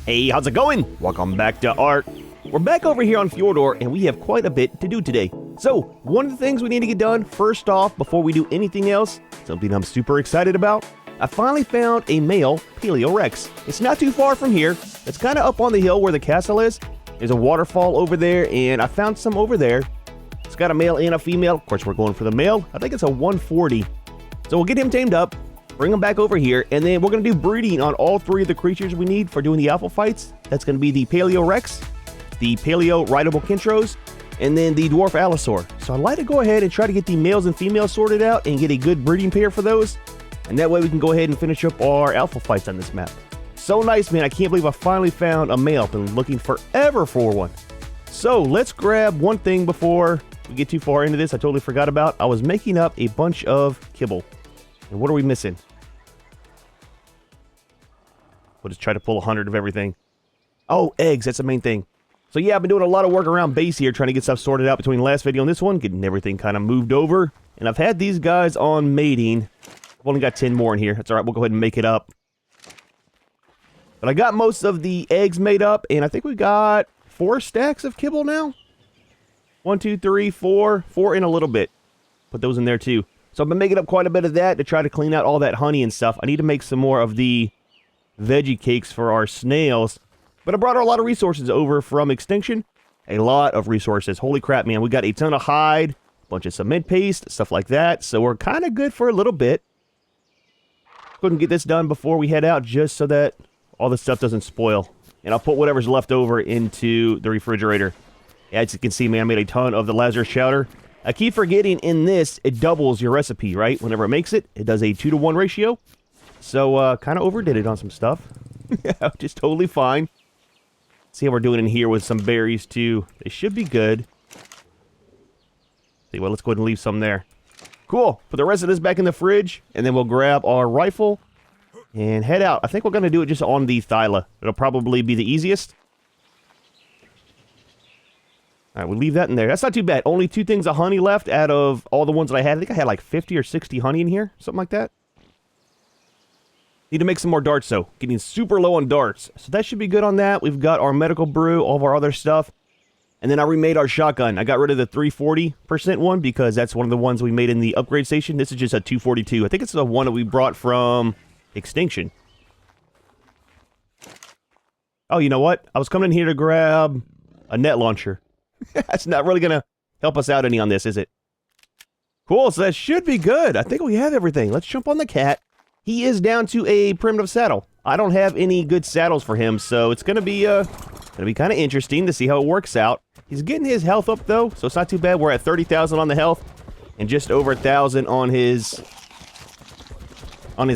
Hey, how's it going? Welcome back to ARK. We're back over here on Fjordur, and we have quite a bit to do today. So, one of the things we need to get done, first off, before we do anything else, something I'm super excited about, I finally found a male Paleo Rex. It's not too far from here. It's kind of up on the hill where the castle is. There's a waterfall over there, and I found some over there. It's got a male and a female. Of course, we're going for the male. I think it's a 140. So we'll get him tamed up, bring him back over here, and then we're going to do breeding on all three of the creatures we need for doing the alpha fights. That's going to be the Paleo Rex, the Paleo Rideable Kentros, and then the Dwarf Allosaur. So I'd like to go ahead and try to get the males and females sorted out and get a good breeding pair for those. And that way we can go ahead and finish up our alpha fights on this map. So nice, man. I can't believe I finally found a male. I've been looking forever for one. So let's grab one thing before we get too far into this. I totally forgot about. I was making up a bunch of kibble. And what are we missing? We'll just try to pull 100 of everything. Oh, eggs. That's the main thing. So yeah, I've been doing a lot of work around base here, trying to get stuff sorted out between last video and this one, getting everything kind of moved over. And I've had these guys on mating. I've only got 10 more in here. That's all right. We'll go ahead and make it up. But I got most of the eggs made up, and I think we got 4 stacks of kibble now. 1, 2, 3, 4. 4 in a little bit. Put those in there too. So I've been making up quite a bit of that to try to clean out all that honey and stuff. I need to make some more of the veggie cakes for our snails. But I brought a lot of resources over from Extinction. A lot of resources. Holy crap, man. We got a ton of hide, a bunch of cement paste, stuff like that. So we're kind of good for a little bit. Couldn't get this done before we head out just so that all the stuff doesn't spoil. And I'll put whatever's left over into the refrigerator. As you can see, man, I made a ton of the Lazarus chowder. I keep forgetting in this, it doubles your recipe, right? Whenever it makes it, it does a 2-to-1 ratio. So, kind of overdid it on some stuff. Just totally fine. See how we're doing in here with some berries, too. They should be good. See, well, let's go ahead and leave some there. Cool. Put the rest of this back in the fridge, and then we'll grab our rifle and head out. I think we're going to do it just on the Thyla. It'll probably be the easiest. All right, we'll leave that in there. That's not too bad. Only 2 things of honey left out of all the ones that I had. I think I had like 50 or 60 honey in here. Something like that. Need to make some more darts, though. Getting super low on darts. So that should be good on that. We've got our medical brew, all of our other stuff. And then I remade our shotgun. I got rid of the 340% one because that's one of the ones we made in the upgrade station. This is just a 242. I think it's the one that we brought from Extinction. Oh, you know what? I was coming in here to grab a net launcher. That's not really going to help us out any on this, is it? Cool, so that should be good. I think we have everything. Let's jump on the cat. He is down to a primitive saddle. I don't have any good saddles for him, so it's going to be kind of interesting to see how it works out. He's getting his health up, though, so it's not too bad. We're at 30,000 on the health and just over 1,000 on his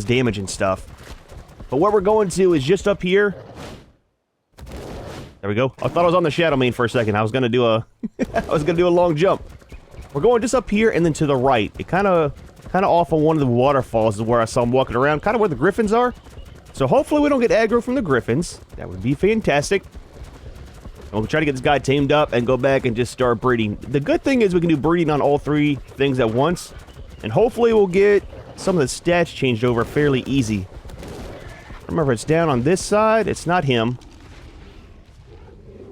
damage and stuff. But what we're going to is just up here. There we go. I thought I was on the shadow main for a second. I was going to do a long jump. We're going just up here and then to the right. It kind of off on one of the waterfalls is where I saw him walking around, kind of where the griffins are. So hopefully we don't get aggro from the griffins. That would be fantastic. And we'll try to get this guy tamed up and go back and just start breeding. The good thing is we can do breeding on all 3 things at once. And hopefully we'll get some of the stats changed over fairly easy. Remember, it's down on this side. It's not him.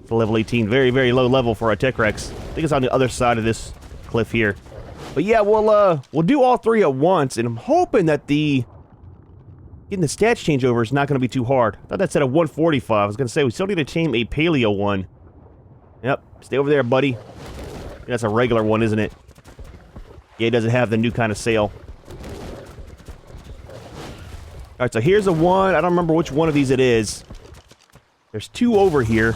It's a level 18. Very, very low level for a Tech Rex. I think it's on the other side of this cliff here. But yeah, we'll do all 3 at once, and I'm hoping that getting the stats changeover is not going to be too hard. I thought that said a 145. I was going to say we still need to tame a Paleo one. Yep, stay over there, buddy. That's a regular one, isn't it? Yeah, it doesn't have the new kind of sail. All right, so here's a one. I don't remember which one of these it is. There's 2 over here.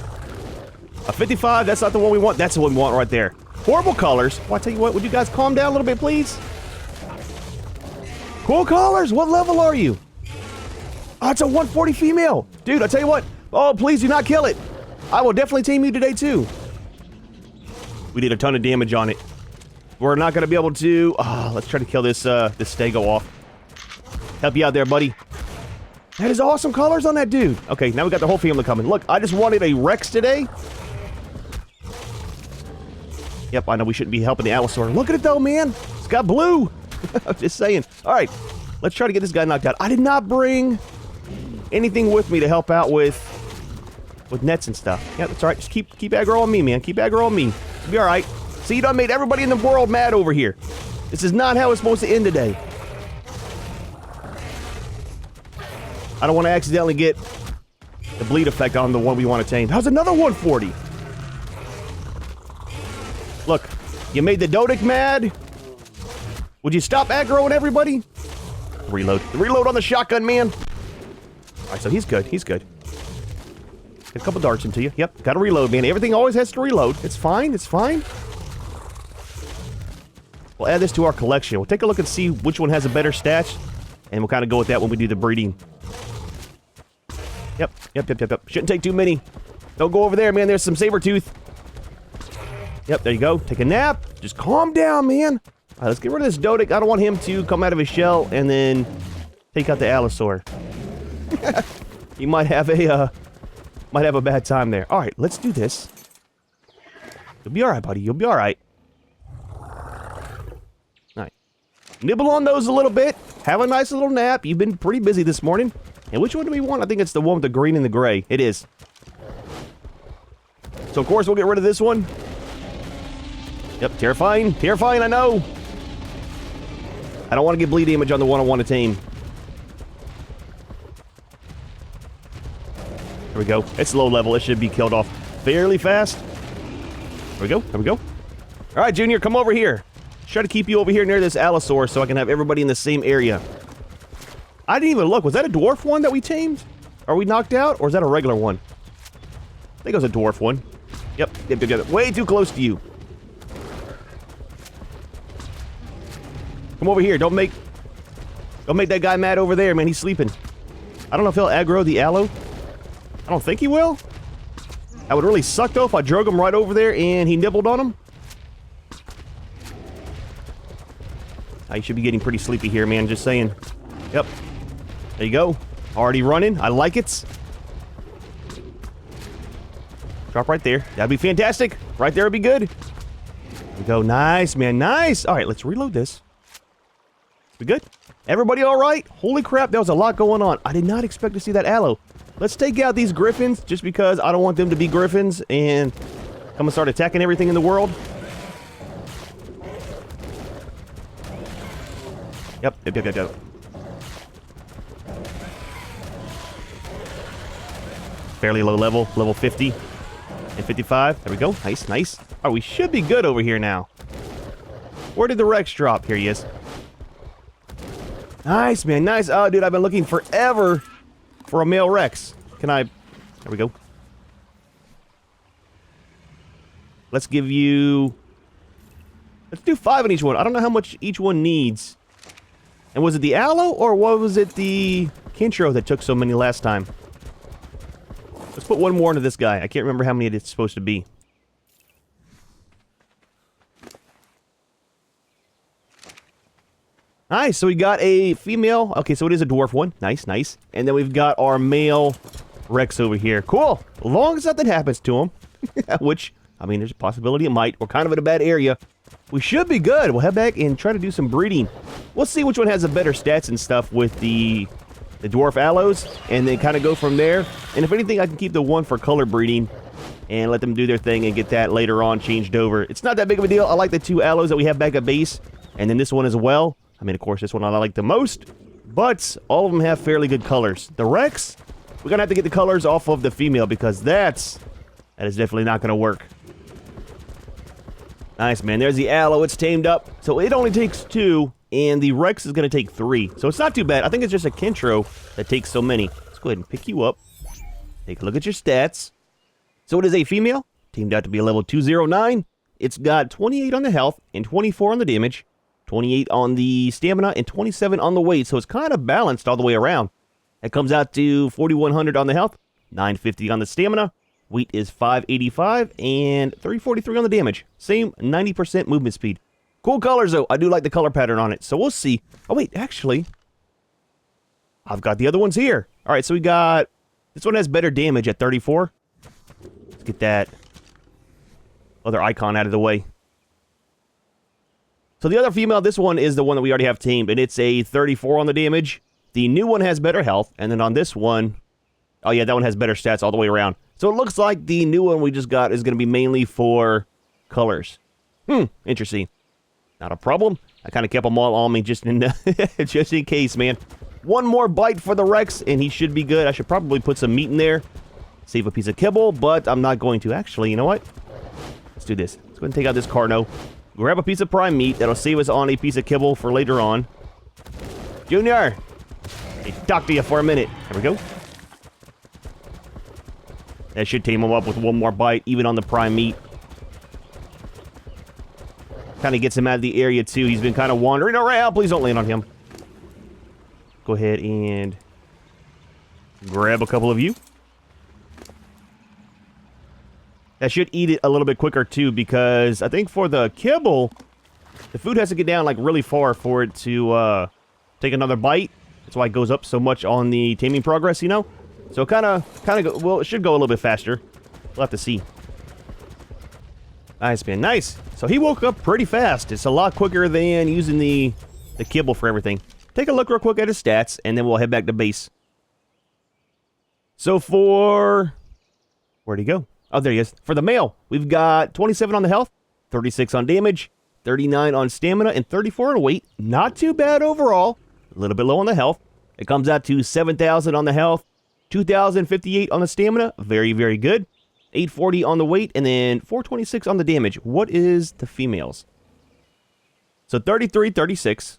A 55, that's not the one we want. That's the one we want right there. Horrible colors. Well, I tell you what, would you guys calm down a little bit, please? Cool colors. What level are you? Oh, it's a 140 female. Dude, I tell you what. Oh, please do not kill it. I will definitely tame you today, too. We did a ton of damage on it. We're not going to be able to... let's try to kill this stego off. Help you out there, buddy. That is awesome colors on that dude. Okay, now we got the whole family coming. Look, I just wanted a Rex today. Yep, I know we shouldn't be helping the Allosaur. Look at it, though, man. It's got blue. I'm just saying. All right, let's try to get this guy knocked out. I did not bring anything with me to help out with nets and stuff. Yeah, that's all right. Just keep aggro on me, man. Keep aggro on me. It'll be all right. See, you done made everybody in the world mad over here. This is not how it's supposed to end today. I don't want to accidentally get the bleed effect on the one we want to tame. How's another 140? Look, you made the Dodic mad. Would you stop aggroing everybody? Reload. The reload on the shotgun, man. All right, so he's good. He's good. Get a couple darts into you. Yep, gotta reload, man. Everything always has to reload. It's fine. It's fine. We'll add this to our collection. We'll take a look and see which one has a better stats, and we'll kind of go with that when we do the breeding. Yep. Shouldn't take too many. Don't go over there, man. There's some saber-tooth. Yep, there you go. Take a nap. Just calm down, man. All right, let's get rid of this Dodic. I don't want him to come out of his shell and then take out the Allosaur. He might have a bad time there. All right, let's do this. You'll be all right, buddy. You'll be all right. All right. Nibble on those a little bit. Have a nice little nap. You've been pretty busy this morning. And which one do we want? I think it's the one with the green and the gray. It is. So, of course, we'll get rid of this one. Yep, terrifying. Terrifying, I know. I don't want to get bleed damage on the one I want to tame. There we go. It's low level. It should be killed off fairly fast. There we go. There we go. All right, Junior, come over here. Try to keep you over here near this Allosaur so I can have everybody in the same area. I didn't even look. Was that a dwarf one that we tamed? Are we knocked out? Or is that a regular one? I think it was a dwarf one. Yep. Way too close to you. Come over here. Don't make that guy mad over there, man. He's sleeping. I don't know if he'll aggro the Allo. I don't think he will. That would really suck, though, if I drug him right over there and he nibbled on him. You should be getting pretty sleepy here, man. Just saying. Yep. There you go. Already running. I like it. Drop right there. That'd be fantastic. Right there would be good. There we go. Nice, man. Nice. All right, let's reload this. We good? Everybody all right? Holy crap, there was a lot going on. I did not expect to see that Allo. Let's take out these griffins just because I don't want them to be griffins and come and start attacking everything in the world. Yep. Fairly low level, level 50 and 55. There we go. Nice, nice. Oh, we should be good over here now. Where did the Rex drop? Here he is. Nice, man, nice. Oh, dude, I've been looking forever for a male Rex. Can I... There we go. Let's give you... Let's do 5 on each one. I don't know how much each one needs. And was it the Allo, or was it the Kentro that took so many last time? Let's put one more into this guy. I can't remember how many it's supposed to be. Nice, so we got a female. Okay, so it is a dwarf one. Nice, nice. And then we've got our male Rex over here. Cool. As long as nothing happens to him. Which, I mean, there's a possibility it might. We're kind of in a bad area. We should be good. We'll head back and try to do some breeding. We'll see which one has the better stats and stuff with the dwarf allos, and then kind of go from there. And if anything, I can keep the one for color breeding and let them do their thing and get that later on changed over. It's not that big of a deal. I like the 2 allos that we have back at base, and then this one as well. I mean, of course, this one I like the most, but all of them have fairly good colors. The Rex, we're going to have to get the colors off of the female because that is definitely not going to work. Nice, man. There's the Allo. It's tamed up. So it only takes 2, and the Rex is going to take 3. So it's not too bad. I think it's just a Kentro that takes so many. Let's go ahead and pick you up. Take a look at your stats. So it is a female, tamed out to be a level 209. It's got 28 on the health and 24 on the damage. 28 on the stamina, and 27 on the weight, so it's kind of balanced all the way around. It comes out to 4,100 on the health, 950 on the stamina, weight is 585, and 343 on the damage. Same 90% movement speed. Cool colors, though. I do like the color pattern on it, so we'll see. Oh, wait, actually, I've got the other ones here. All right, so we got... This one has better damage at 34. Let's get that other icon out of the way. So the other female, this one is the one that we already have tamed, and it's a 34 on the damage. The new one has better health, and then on this one, Oh yeah, that one has better stats all the way around. So it looks like the new one we just got is going to be mainly for colors. Interesting. Not a problem. I kind of kept them all on me just in, just in case, man. One more bite for the Rex, and he should be good. I should probably put some meat in there. Save a piece of kibble, but I'm not going to. Actually, you know what? Let's do this. Let's go ahead and take out this carno. Grab a piece of prime meat. That'll save us on a piece of kibble for later on. Junior! Hey, talk to you for a minute. There we go. That should tame him up with one more bite, even on the prime meat. Kind of gets him out of the area, too. He's been kind of wandering around. Please don't land on him. Go ahead and grab a couple of you. That should eat it a little bit quicker, too, because I think for the kibble, the food has to get down, like, really far for it to take another bite. That's why it goes up so much on the taming progress, you know? So kind of, well, it should go a little bit faster. We'll have to see. Nice, man. Nice. So he woke up pretty fast. It's a lot quicker than using the kibble for everything. Take a look real quick at his stats, and then we'll head back to base. So for... Where'd he go? Oh, there he is. For the male, we've got 27 on the health, 36 on damage, 39 on stamina, and 34 on weight. Not too bad overall. A little bit low on the health. It comes out to 7,000 on the health, 2,058 on the stamina. Very, very good. 840 on the weight, and then 426 on the damage. What is the females? So 33, 36.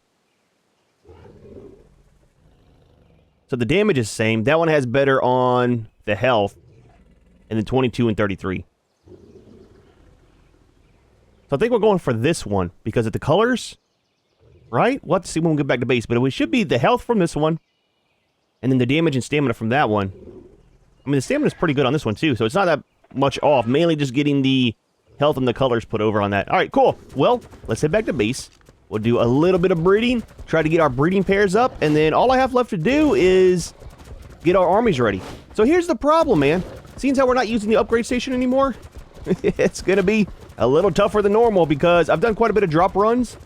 So the damage is the same. That one has better on the health, and then 22 and 33. So I think we're going for this one because of the colors, right? We'll have to see when we get back to base, but it should be the health from this one, and then the damage and stamina from that one. I mean, the stamina is pretty good on this one, too, so it's not that much off. Mainly just getting the health and the colors put over on that. All right, cool. Well, let's head back to base. We'll do a little bit of breeding, try to get our breeding pairs up, and then all I have left to do is get our armies ready. So here's the problem, man. Seeing how we're not using the upgrade station anymore, it's going to be a little tougher than normal because I've done quite a bit of drop runs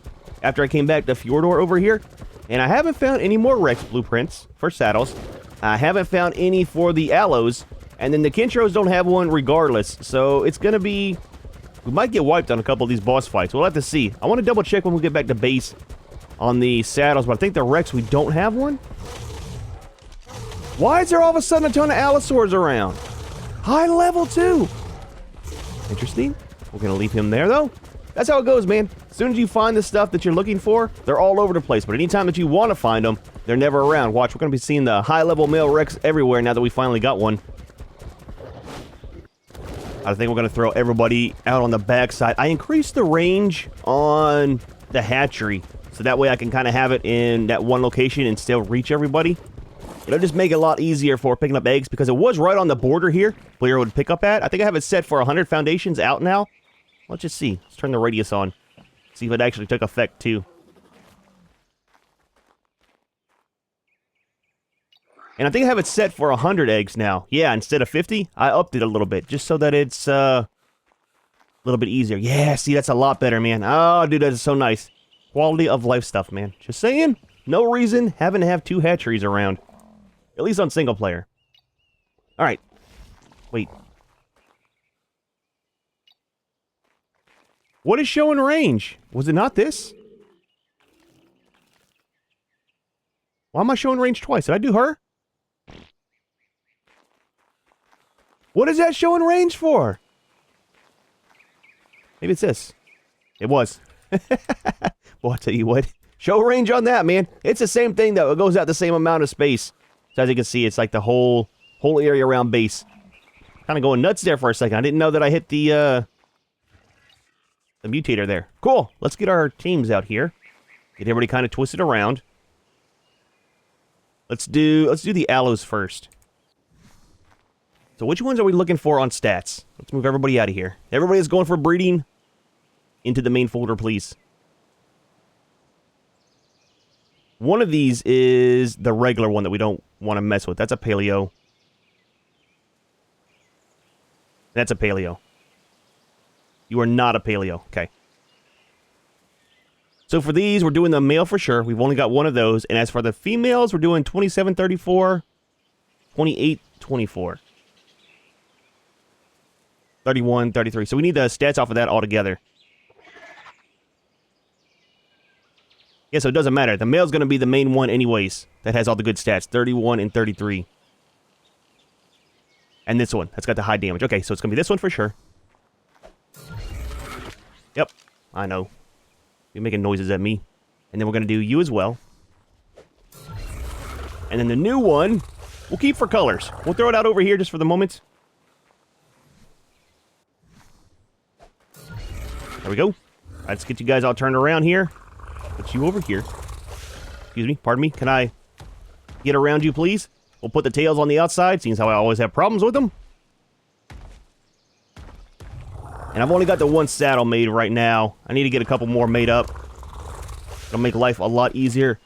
after I came back to Fjordur over here, and I haven't found any more Rex blueprints for saddles. I haven't found any for the Allos, and then the Kentros don't have one regardless, so it's going to be... We might get wiped on a couple of these boss fights. We'll have to see. I want to double check when we get back to base on the saddles, but I think the Rex, we don't have one. Why is there all of a sudden a ton of Allosaurs around? High level, too. Interesting. We're going to leave him there, though. That's how it goes, man. As soon as you find the stuff that you're looking for, they're all over the place. But anytime that you want to find them, they're never around. Watch, we're going to be seeing the high-level male Rex everywhere now that we finally got one. I think we're going to throw everybody out on the backside. I increased the range on the hatchery, so that way I can kind of have it in that one location and still reach everybody. It'll just make it a lot easier for picking up eggs, because it was right on the border here where it would pick up at. I think I have it set for 100 foundations out now. Let's just see. Let's turn the radius on. See if it actually took effect, too. And I think I have it set for 100 eggs now. Yeah, instead of 50, I upped it a little bit, just so that it's a little bit easier. Yeah, see, that's a lot better, man. Oh, dude, that is so nice. Quality of life stuff, man. Just saying, no reason having to have 2 hatcheries around. At least on single player. All right. Wait. What is showing range? Was it not this? Why am I showing range twice? Did I do her? What is that showing range for? Maybe it's this. It was. Well, I'll tell you what. Show range on that, man. It's the same thing, though. It goes out the same amount of space. So as you can see, it's like the whole area around base. Kind of going nuts there for a second. I didn't know that I hit the mutator there. Cool. Let's get our teams out here. Get everybody kind of twisted around. Let's do the Allos first. So which ones are we looking for on stats? Let's move everybody out of here. Everybody is going for breeding. Into the main folder, please. One of these is the regular one that we don't want to mess with. That's a Paleo. That's a Paleo. You are not a Paleo. Okay. So for these, we're doing the male for sure. We've only got one of those. And as for the females, we're doing 2734, 28 24. 31, 33. So we need the stats off of that altogether. Yeah, so it doesn't matter. The male's going to be the main one anyways that has all the good stats. 31 and 33. And this one. That's got the high damage. Okay, so it's going to be this one for sure. Yep. I know. You're making noises at me. And then we're going to do you as well. And then the new one, we'll keep for colors. We'll throw it out over here just for the moment. There we go. All right, let's get you guys all turned around here. Put you over here. Excuse me, pardon me. Can I get around you, please? We'll put the tails on the outside, seeing how I always have problems with them. And I've only got the one saddle made right now. I need to get a couple more made up. It'll make life a lot easier.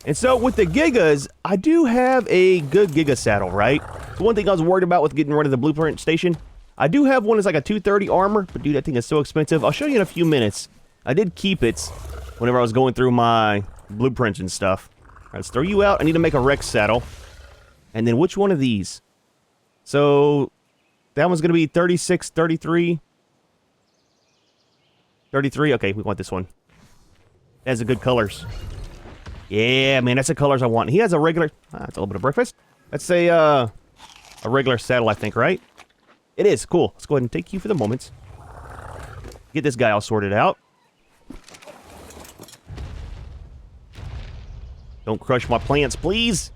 And so with the Gigas, I do have a good Giga saddle, right? The one thing I was worried about with getting rid of the blueprint station, I do have one that's like a 230 armor, but dude, that thing is so expensive. I'll show you in a few minutes. I did keep it whenever I was going through my blueprints and stuff. All right, let's throw you out. I need to make a Rex saddle. And then which one of these? So that one's going to be 36, 33. 33, okay, we want this one. It has the good colors. Yeah, man, that's the colors I want. He has a regular... that's a little bit of breakfast. That's a regular saddle, I think, right? It is. Cool. Let's go ahead and take you for the moment. Get this guy all sorted out. Don't crush my plants, please.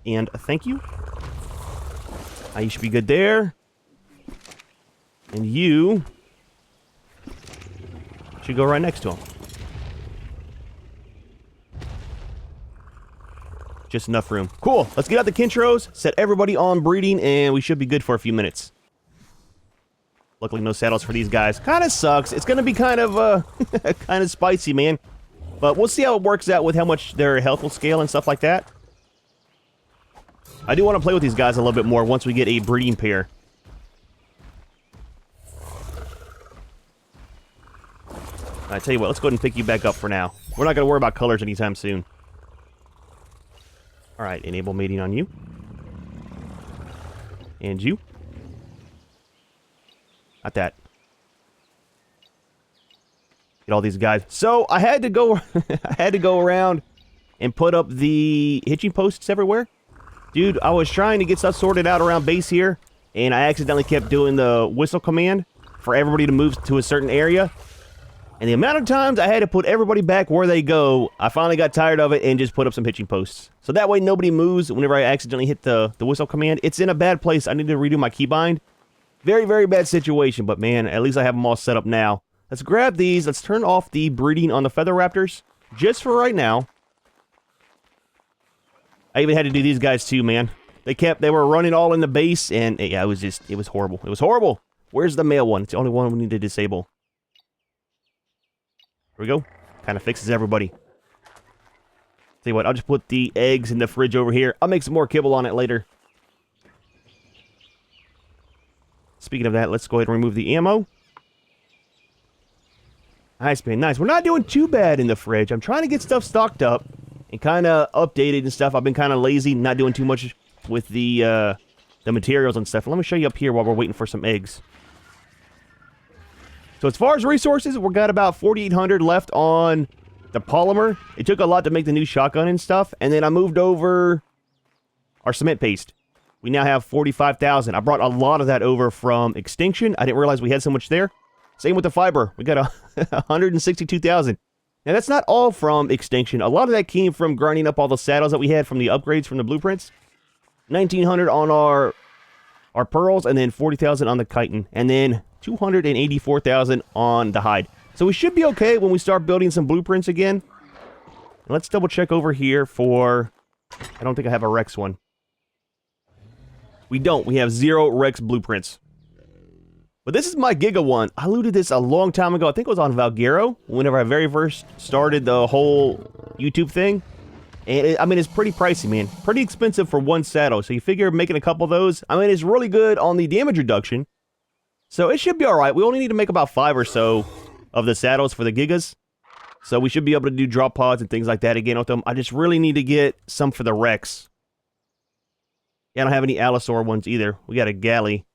And thank you. You should be good there. And you should go right next to him. Just enough room. Cool. Let's get out the Kentros, set everybody on breeding, and we should be good for a few minutes. Luckily, no saddles for these guys. Kind of sucks. It's going to be kind of, kind of spicy, man. But we'll see how it works out with how much their health will scale and stuff like that. I do want to play with these guys a little bit more once we get a breeding pair. I tell you what, let's go ahead and pick you back up for now. We're not going to worry about colors anytime soon. Alright, enable mating on you. And you. Not that. Get all these guys. So, I had to go I had to go around and put up the hitching posts everywhere. Dude, I was trying to get stuff sorted out around base here, and I accidentally kept doing the whistle command for everybody to move to a certain area. And the amount of times I had to put everybody back where they go, I finally got tired of it and just put up some hitching posts. So that way nobody moves whenever I accidentally hit the whistle command. It's in a bad place. I need to redo my keybind. Very, very bad situation, but man, at least I have them all set up now. Let's grab these. Let's turn off the breeding on the feather raptors just for right now. I even had to do these guys too, man. They were running all in the base, and yeah, it was horrible. It was horrible. Where's the male one? It's the only one we need to disable. Here we go. Kind of fixes everybody. Tell you what, I'll just put the eggs in the fridge over here. I'll make some more kibble on it later. Speaking of that, let's go ahead and remove the ammo. Nice, man, nice. We're not doing too bad in the fridge. I'm trying to get stuff stocked up and kind of updated and stuff. I've been kind of lazy, not doing too much with the materials and stuff. Let me show you up here while we're waiting for some eggs. So as far as resources, we've got about 4,800 left on the polymer. It took a lot to make the new shotgun and stuff. And then I moved over our cement paste. We now have 45,000. I brought a lot of that over from Extinction. I didn't realize we had so much there. Same with the fiber. We got 162,000. Now that's not all from Extinction. A lot of that came from grinding up all the saddles that we had from the upgrades from the blueprints. 1,900 on our pearls, and then 40,000 on the chitin. And then 284,000 on the hide. So we should be okay when we start building some blueprints again. Let's double check over here for... I don't think I have a Rex one. We don't. We have 0 Rex blueprints. But this is my Giga one. I looted this a long time ago. I think it was on Valguero, whenever I very first started the whole YouTube thing. And I mean, it's pretty pricey, man. Pretty expensive for one saddle. So you figure making a couple of those. I mean, it's really good on the damage reduction. So it should be alright. We only need to make about 5 or so of the saddles for the Gigas. So we should be able to do drop pods and things like that again with them. I just really need to get some for the Rex. Yeah, I don't have any Allosaur ones either. We got a galley.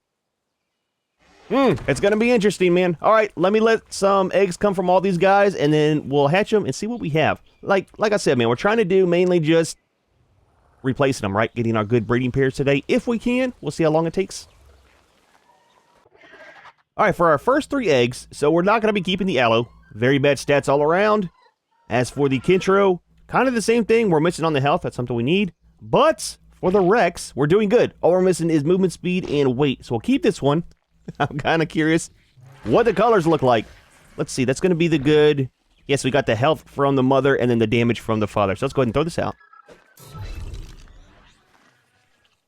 It's going to be interesting, man. All right, let me let some eggs come from all these guys, and then we'll hatch them and see what we have. Like I said, man, we're trying to do mainly just replacing them, right? Getting our good breeding pairs today. If we can, we'll see how long it takes. All right, for our first 3 eggs, so we're not going to be keeping the Allo. Very bad stats all around. As for the Kentro, kind of the same thing. We're missing on the health. That's something we need. But for the Rex, we're doing good. All we're missing is movement speed and weight. So we'll keep this one. I'm kind of curious what the colors look like. Let's see. That's going to be the good. Yes, we got the health from the mother and then the damage from the father. So let's go ahead and throw this out.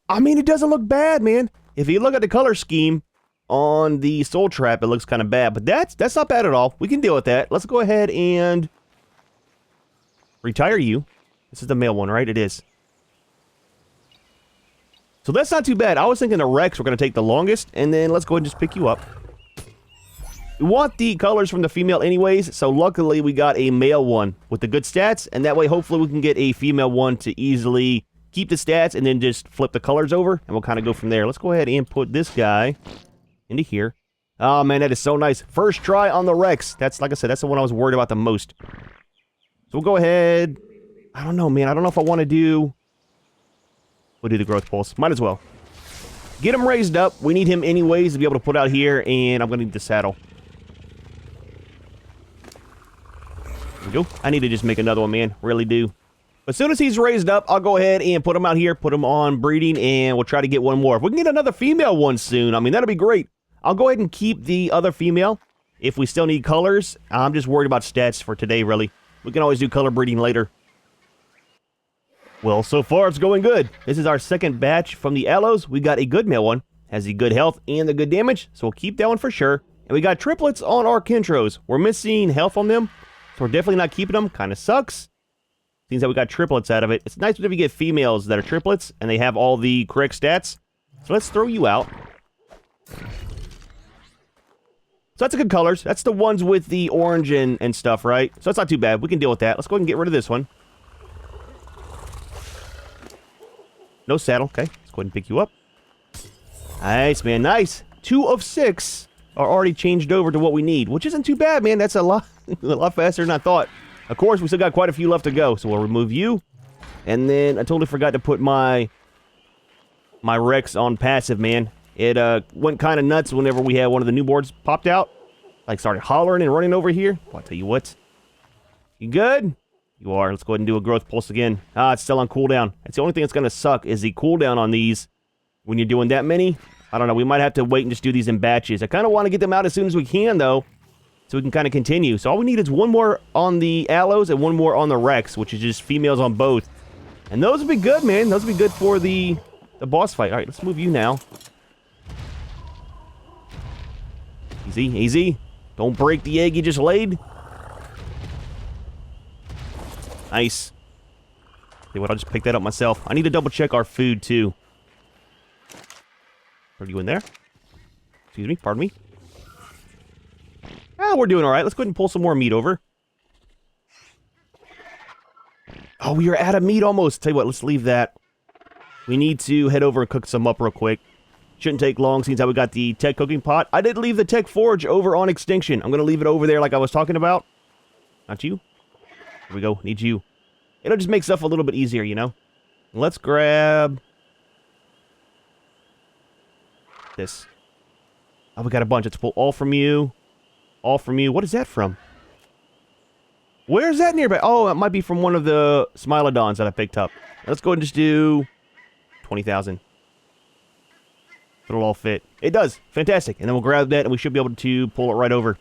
I mean, it doesn't look bad, man. If you look at the color scheme on the Soul Trap, it looks kind of bad. But that's not bad at all. We can deal with that. Let's go ahead and retire you. This is the male one, right? It is. So that's not too bad. I was thinking the Rex were going to take the longest, and then let's go ahead and just pick you up. We want the colors from the female anyways, so luckily we got a male one with the good stats, and that way hopefully we can get a female one to easily keep the stats and then just flip the colors over, and we'll kind of go from there. Let's go ahead and put this guy into here. Oh man, that is so nice. First try on the Rex. That's, like I said, that's the one I was worried about the most. So we'll go ahead. I don't know, man. I don't know if I want to do... We'll do the growth pulse. Might as well. Get him raised up. We need him anyways to be able to put out here, and I'm going to need the saddle. There we go. I need to just make another one, man. Really do. As soon as he's raised up, I'll go ahead and put him out here, put him on breeding, and we'll try to get one more. If we can get another female one soon, I mean, that'll be great. I'll go ahead and keep the other female if we still need colors. I'm just worried about stats for today, really. We can always do color breeding later. Well, so far it's going good. This is our second batch from the Allos. We got a good male one. Has the good health and the good damage, so we'll keep that one for sure. And we got triplets on our Kentros. We're missing health on them, so we're definitely not keeping them. Kind of sucks. Seems that we got triplets out of it. It's nice if you get females that are triplets, and they have all the correct stats. So let's throw you out. So that's the good colors. That's the ones with the orange and stuff, right? So that's not too bad. We can deal with that. Let's go ahead and get rid of this one. No saddle. Okay, let's go ahead and pick you up. Nice, man. Nice. 2 of 6 are already changed over to what we need, which isn't too bad, man. That's a lot faster than I thought. Of course, we still got quite a few left to go, so we'll remove you. And then I totally forgot to put my Rex on passive, man. It went kind of nuts whenever we had one of the newborns popped out. Like, started hollering and running over here. Well, I'll tell you what. You good? You are. Let's go ahead and do a growth pulse again. Ah, it's still on cooldown. That's the only thing that's going to suck is the cooldown on these when you're doing that many. I don't know. We might have to wait and just do these in batches. I kind of want to get them out as soon as we can, though, so we can kind of continue. So all we need is one more on the Allos and one more on the Rex, which is just females on both. And those would be good, man. Those would be good for the boss fight. All right, let's move you now. Easy, easy. Don't break the egg you just laid. Nice. Okay, what? I'll just pick that up myself. I need to double check our food too. Are you in there? Excuse me. Pardon me. Ah, we're doing all right. Let's go ahead and pull some more meat over. Oh, we are out of meat almost. Tell you what, let's leave that. We need to head over and cook some up real quick. Shouldn't take long since we got the tech cooking pot. I did leave the tech forge over on Extinction. I'm going to leave it over there like I was talking about. Not you. Here we go. Need you. It'll just make stuff a little bit easier, you know? Let's grab this. Oh, we got a bunch. Let's pull all from you. All from you. What is that from? Where's that nearby? Oh, it might be from one of the Smilodons that I picked up. Let's go and just do 20,000. It'll all fit. It does. Fantastic. And then we'll grab that and we should be able to pull it right over.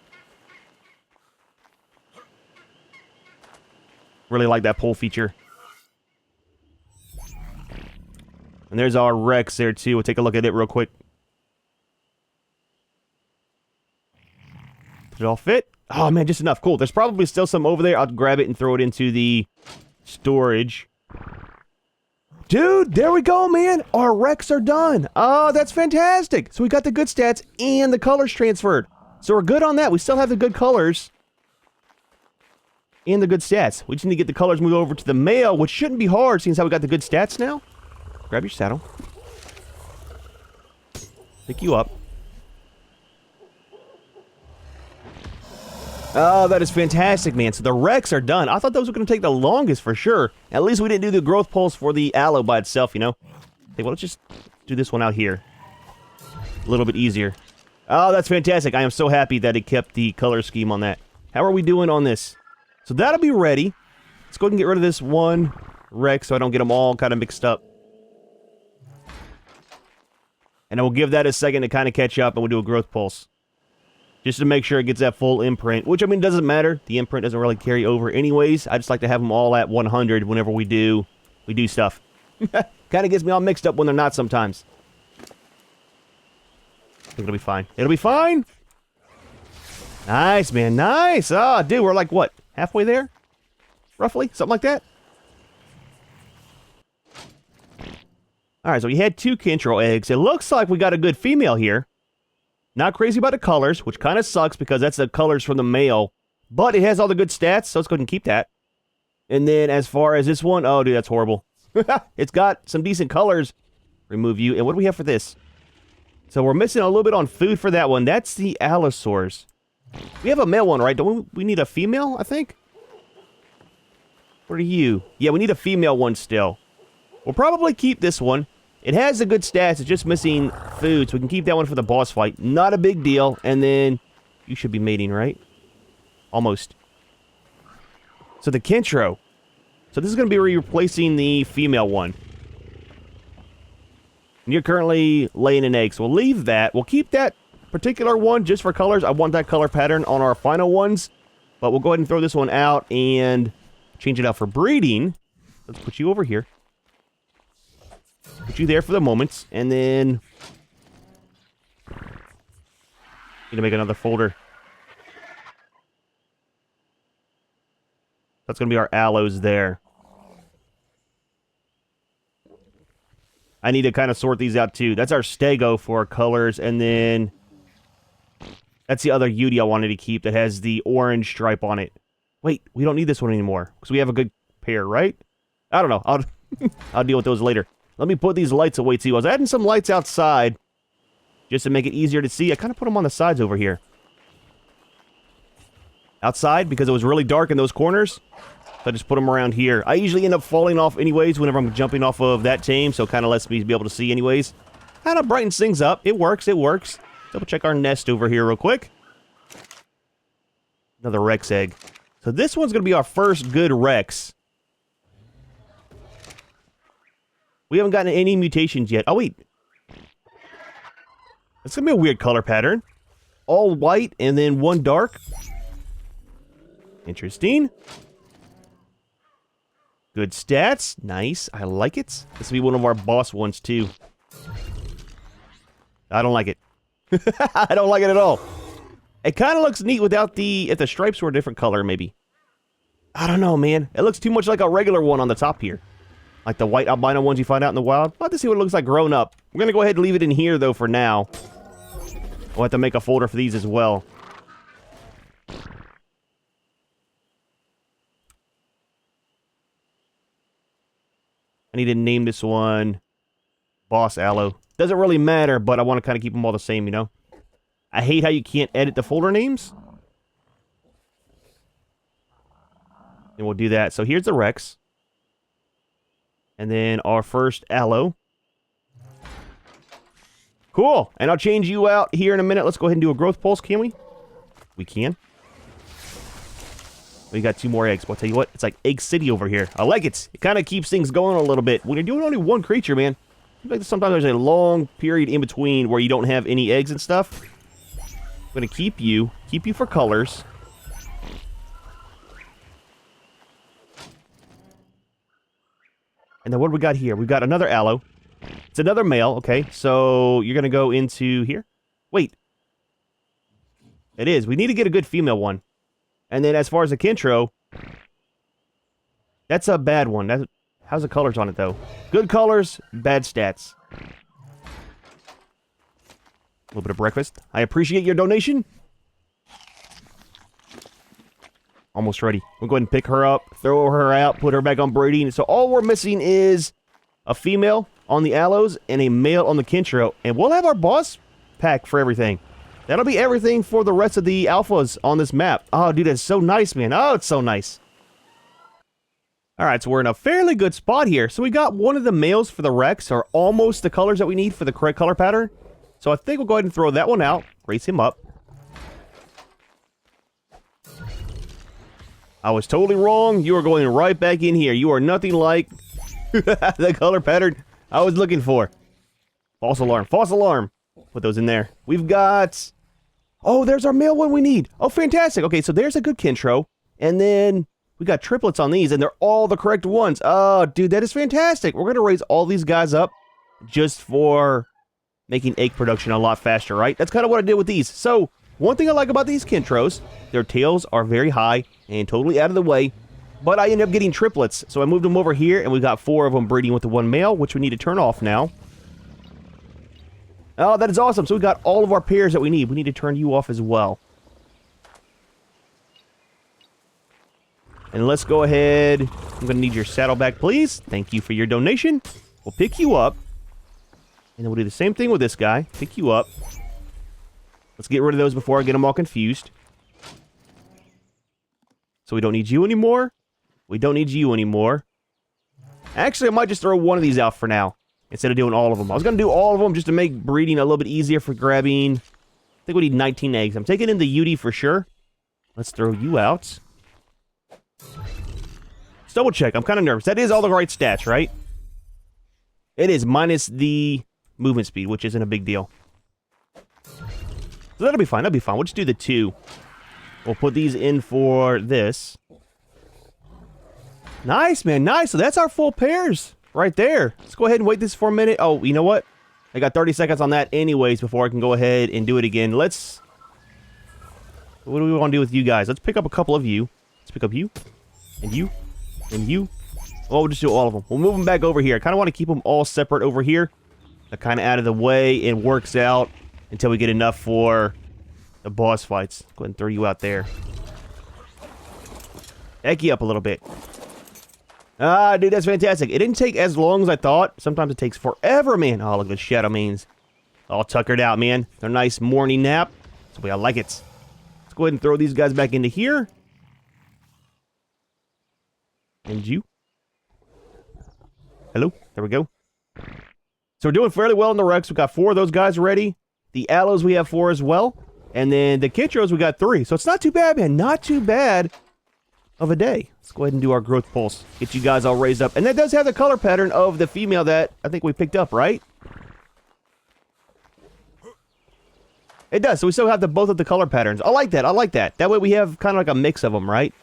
Really like that pull feature. And there's our Rex there too. We'll take a look at it real quick. Did it all fit? Oh man, just enough. Cool. There's probably still some over there. I'll grab it and throw it into the storage. Dude, there we go, man. Our Rex are done. Oh, that's fantastic. So we got the good stats and the colors transferred. So we're good on that. We still have the good colors and the good stats. We just need to get the colors moved over to the male, which shouldn't be hard, seeing as how we got the good stats now. Grab your saddle. Pick you up. Oh, that is fantastic, man. So the Rex are done. I thought those were going to take the longest for sure. At least we didn't do the growth pulse for the Allo by itself, you know? Okay, well, let's just do this one out here. A little bit easier. Oh, that's fantastic. I am so happy that it kept the color scheme on that. How are we doing on this? So that'll be ready. Let's go ahead and get rid of this one Rex so I don't get them all kind of mixed up. And then we'll give that a second to kind of catch up and we'll do a growth pulse. Just to make sure it gets that full imprint. Which, I mean, doesn't matter. The imprint doesn't really carry over anyways. I just like to have them all at 100 whenever we do stuff. Kind of gets me all mixed up when they're not sometimes. I think it'll be fine. It'll be fine! Nice, man. Nice! Ah, dude, we're like, what? Halfway there? Roughly? Something like that? Alright, so we had 2 Kentro eggs. It looks like we got a good female here. Not crazy about the colors, which kind of sucks because that's the colors from the male. But it has all the good stats, so let's go ahead and keep that. And then as far as this one, oh, dude, that's horrible. It's got some decent colors. Remove you. And what do we have for this? So we're missing a little bit on food for that one. That's the Allosaurs. We have a male one, right? Don't we need a female, I think? What are you? Yeah, we need a female one still. We'll probably keep this one. It has the good stats, it's just missing food, so we can keep that one for the boss fight. Not a big deal, and then you should be mating, right? Almost. So the Kentro. So this is going to be replacing the female one. And you're currently laying an egg, so we'll leave that. We'll keep that particular one just for colors. I want that color pattern on our final ones, but we'll go ahead and throw this one out and change it out for breeding. Let's put you over here. Put you there for the moment, and then need to make another folder. That's going to be our allos there. I need to kind of sort these out too. That's our stego for colors, and then that's the other Yudi I wanted to keep that has the orange stripe on it. Wait, we don't need this one anymore because we have a good pair, right? I don't know. I'll deal with those later. Let me put these lights away too. I was adding some lights outside just to make it easier to see. I kind of put them on the sides over here. Outside because it was really dark in those corners. So I just put them around here. I usually end up falling off anyways whenever I'm jumping off of that tame, so it kind of lets me be able to see anyways. Kind of brightens things up. It works, it works. Double check our nest over here real quick. Another Rex egg. So this one's going to be our first good Rex. We haven't gotten any mutations yet. Oh, wait. It's going to be a weird color pattern. All white and then one dark. Interesting. Good stats. Nice. I like it. This will be one of our boss ones, too. I don't like it. I don't like it at all. It kind of looks neat without the... If the stripes were a different color, maybe. I don't know, man. It looks too much like a regular one on the top here. Like the white albino ones you find out in the wild. I'll have to see what it looks like grown up. We're going to go ahead and leave it in here, though, for now. We'll have to make a folder for these as well. I need to name this one Boss Allo. Doesn't really matter, but I want to kind of keep them all the same, you know? I hate how you can't edit the folder names. And we'll do that. So here's the Rex. And then our first Allo. Cool. And I'll change you out here in a minute. Let's go ahead and do a growth pulse, can we? We can. We got 2 more eggs. But I'll tell you what, it's like Egg City over here. I like it. It kind of keeps things going a little bit. When you're doing only one creature, man, like sometimes there's a long period in between where you don't have any eggs and stuff. I'm going to keep you for colors. And then what do we got here? We've got another Allo. It's another male, okay. So you're going to go into here. Wait. It is. We need to get a good female one. And then as far as the Kentro, that's a bad one. How's the colors on it, though? Good colors, bad stats. A little bit of breakfast. I appreciate your donation. Almost ready. We'll go ahead and pick her up, throw her out, put her back on breeding. So all we're missing is a female on the Allos and a male on the Kentro. And we'll have our boss pack for everything. That'll be everything for the rest of the alphas on this map. Oh, dude, that's so nice, man. Oh, it's so nice. Alright, so we're in a fairly good spot here. So we got one of the males for the Rex, or almost the colors that we need for the correct color pattern. So I think we'll go ahead and throw that one out. Raise him up. I was totally wrong. You are going right back in here. You are nothing like the color pattern I was looking for. False alarm. False alarm. Put those in there. We've got... Oh, there's our male one we need. Oh, fantastic. Okay, so there's a good Kentro. And then we got triplets on these, and they're all the correct ones. Oh, dude, that is fantastic. We're going to raise all these guys up just for making egg production a lot faster, right? That's kind of what I did with these. So, one thing I like about these Kentros, their tails are very high and totally out of the way, but I ended up getting triplets. So I moved them over here, and we got 4 of them breeding with the one male, which we need to turn off now. Oh, that is awesome. So we got all of our pairs that we need. We need to turn you off as well. And let's go ahead. I'm going to need your saddleback, please. Thank you for your donation. We'll pick you up. And then we'll do the same thing with this guy. Pick you up. Let's get rid of those before I get them all confused. So we don't need you anymore. We don't need you anymore. Actually, I might just throw one of these out for now, instead of doing all of them. I was going to do all of them just to make breeding a little bit easier for grabbing. I think we need 19 eggs. I'm taking in the UD for sure. Let's throw you out. Let's double check. I'm kind of nervous. That is all the right stats, right? It is, minus the movement speed, which isn't a big deal. So that'll be fine. That'll be fine. We'll just do the 2. We'll put these in for this. Nice, man. Nice. So that's our full pairs right there. Let's go ahead and wait this for a minute. Oh, you know what? I got 30 seconds on that anyways before I can go ahead and do it again. Let's... What do we want to do with you guys? Let's pick up a couple of you. Let's pick up you. And you. And you. Oh, we'll just do all of them. We'll move them back over here. I kind of want to keep them all separate over here. They're kind of out of the way. It works out until we get enough for the boss fights. Go ahead and throw you out there. Heck you up a little bit. Ah, dude, that's fantastic. It didn't take as long as I thought. Sometimes it takes forever, man. Oh, look at the shadow manes. All tuckered out, man. They're a nice morning nap. That's the way I like it. Let's go ahead and throw these guys back into here. And you. Hello. There we go. So we're doing fairly well in the Rex. We've got 4 of those guys ready. The Allos we have 4 as well. And then the Kentros we got 3. So it's not too bad, man. Not too bad of a day. Let's go ahead and do our growth pulse. Get you guys all raised up. And that does have the color pattern of the female that I think we picked up, right? It does. So we still have both of the color patterns. I like that. I like that. That way we have kind of like a mix of them, right?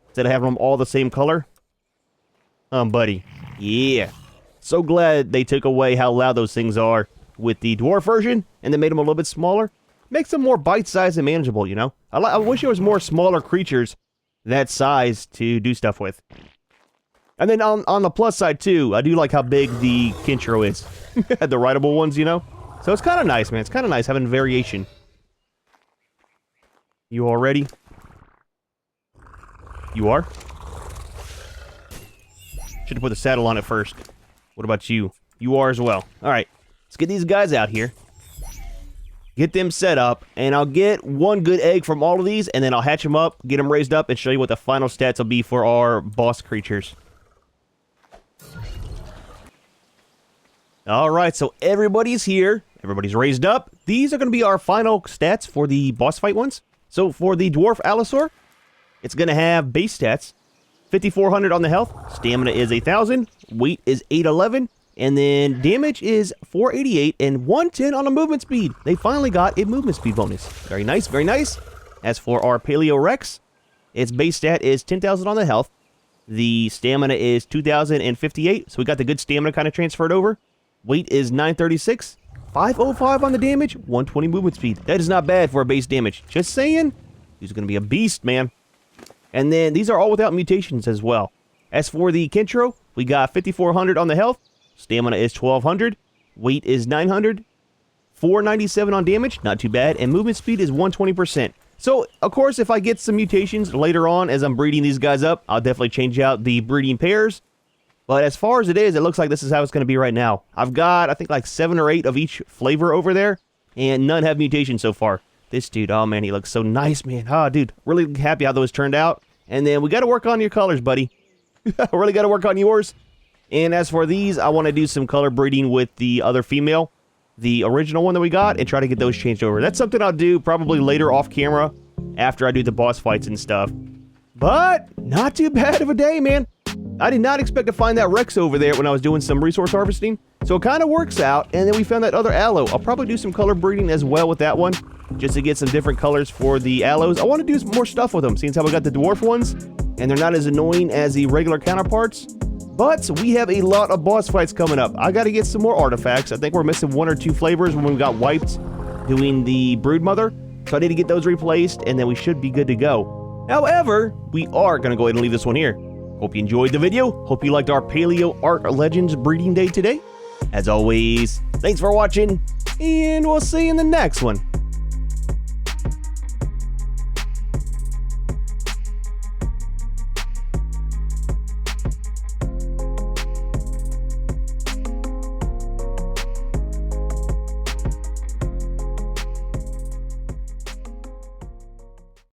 Instead of having them all the same color. Buddy. Yeah. So glad they took away how loud those things are with the Dwarf version, and they made them a little bit smaller. Makes them more bite-sized and manageable, you know? I wish there was more smaller creatures that size to do stuff with. And then on the plus side, too, I do like how big the Kentro is. The rideable ones, you know? So it's kind of nice, man. It's kind of nice having variation. You all ready? You are? Should have put the saddle on it first. What about you? You are as well. Alright. Let's get these guys out here. Get them set up. And I'll get one good egg from all of these. And then I'll hatch them up. Get them raised up. And show you what the final stats will be for our boss creatures. Alright. So everybody's here. Everybody's raised up. These are going to be our final stats for the boss fight ones. So for the Dwarf Allosaur, it's going to have base stats. 5,400 on the health, stamina is 1,000, weight is 811, and then damage is 488 and 110 on the movement speed. They finally got a movement speed bonus. Very nice, very nice. As for our Paleo Rex, its base stat is 10,000 on the health. The stamina is 2,058, so we got the good stamina kind of transferred over. Weight is 936, 505 on the damage, 120 movement speed. That is not bad for a base damage. Just saying, he's going to be a beast, man. And then these are all without mutations as well. As for the Kentro, we got 5,400 on the health. Stamina is 1,200. Weight is 900. 497 on damage. Not too bad. And movement speed is 120%. So, of course, if I get some mutations later on as I'm breeding these guys up, I'll definitely change out the breeding pairs. But as far as it is, it looks like this is how it's going to be right now. I've got, I think, like 7 or 8 of each flavor over there, and none have mutations so far. This dude, oh man, he looks so nice, man. Oh, dude, really happy how those turned out. And then we got to work on your colors, buddy. Really got to work on yours. And as for these, I want to do some color breeding with the other female, the original one that we got, and try to get those changed over. That's something I'll do probably later off camera after I do the boss fights and stuff. But not too bad of a day, man. I did not expect to find that Rex over there when I was doing some resource harvesting, so it kind of works out. And then we found that other Allo. I'll probably do some color breeding as well with that one, just to get some different colors for the Allos. I want to do some more stuff with them, seeing how we got the Dwarf ones, and they're not as annoying as the regular counterparts. But we have a lot of boss fights coming up. I got to get some more artifacts. I think we're missing 1 or 2 flavors when we got wiped doing the Broodmother, so I need to get those replaced, and then we should be good to go. However, we are going to go ahead and leave this one here. Hope you enjoyed the video. Hope you liked our Paleo ARK Legends breeding day today. As always, thanks for watching, and we'll see you in the next one.